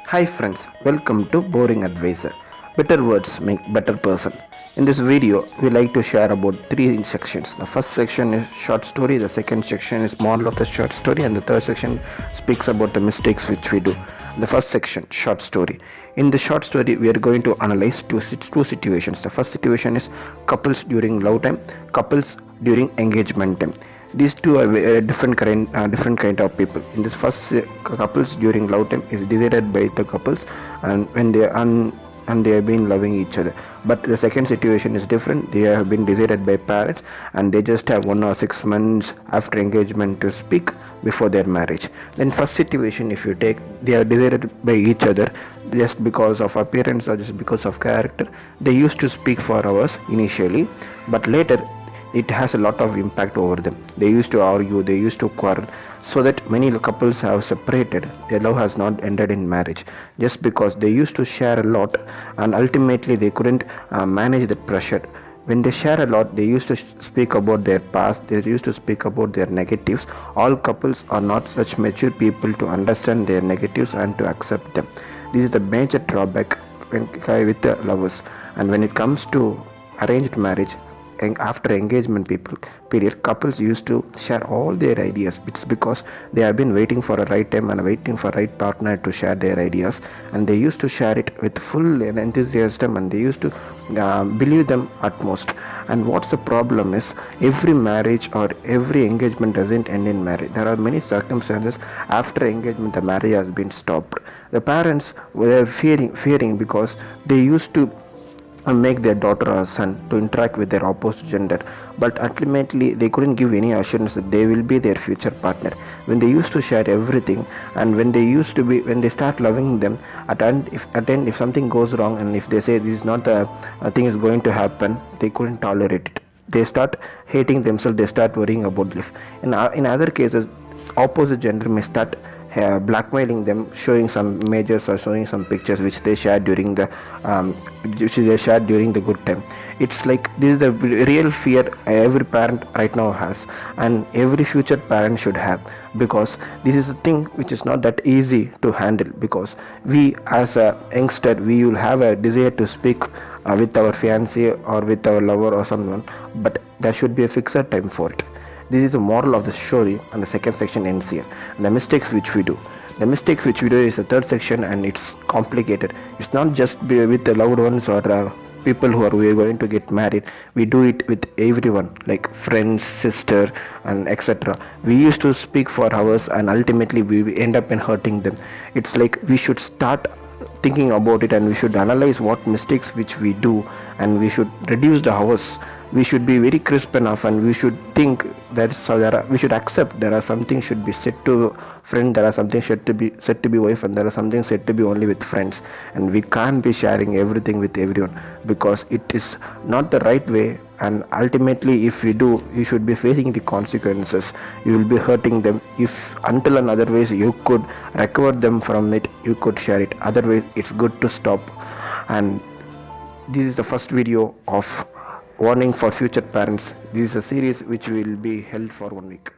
Hi friends, welcome to Boring Advisor. Better words make better person. In this video, we like to share about three sections. The first section is short story, the second section is moral of the short story, and the third section speaks about the mistakes which we do. The first section, short story. In the short story, we are going to analyze two situations. The first situation is couples during love time, couples during engagement time. These two are different kind of people. In this first couples during love time is decided by the couples, and when they have been loving each other. But the second situation is different. They have been decided by parents, and they just have 1 or 6 months after engagement to speak before their marriage. Then first situation, if you take, they are decided by each other just because of appearance or just because of character. They used to speak for hours initially, but later it has a lot of impact over them. They used to argue, they used to quarrel, so that many couples have separated. Their love has not ended in marriage just because they used to share a lot, and ultimately they couldn't manage the pressure. When they share a lot, they used to speak about their past, they used to speak about their negatives. All couples are not such mature people to understand their negatives and to accept them. This is the major drawback with the lovers. And when it comes to arranged marriage, after engagement period, couples used to share all their ideas. It's because they have been waiting for a right time and waiting for a right partner to share their ideas, and they used to share it with full enthusiasm, and they used to believe them utmost. And what's the problem is, every marriage or every engagement doesn't end in marriage. There are many circumstances after engagement the marriage has been stopped. The parents were fearing because they used to make their daughter or son to interact with their opposite gender, but ultimately they couldn't give any assurance that they will be their future partner. When they used to share everything, and when they start loving them, if something goes wrong, and if they say this is not the thing is going to happen, they couldn't tolerate it. They start hating themselves, they start worrying about life. In other cases, opposite gender may start blackmailing them, showing some images or showing some pictures which they shared during the good time. It's like this is the real fear every parent right now has, and every future parent should have, because this is a thing which is not that easy to handle. Because we as a youngster, we will have a desire to speak with our fiancé or with our lover or someone, but there should be a fixed time for it. This is the moral of the story, and the second section ends here. And the mistakes which we do. The mistakes which we do is the third section, and it's complicated. It's not just with the loved ones or people who are going to get married. We do it with everyone, like friends, sister, and etc. We used to speak for hours, and ultimately we end up in hurting them. It's like we should start thinking about it, and we should analyze what mistakes which we do, and we should reduce the hours. We should be very crisp enough, and we should think that we should accept there are something should be said to friend, there are something should to be said to be wife, and there are something said to be only with friends. And we can't be sharing everything with everyone, because it is not the right way. And ultimately, if we do, you should be facing the consequences. You will be hurting them. If until and otherwise you could recover them from it, you could share it. Otherwise, it's good to stop. And this is the first video of warning for future parents. This is a series which will be held for 1 week.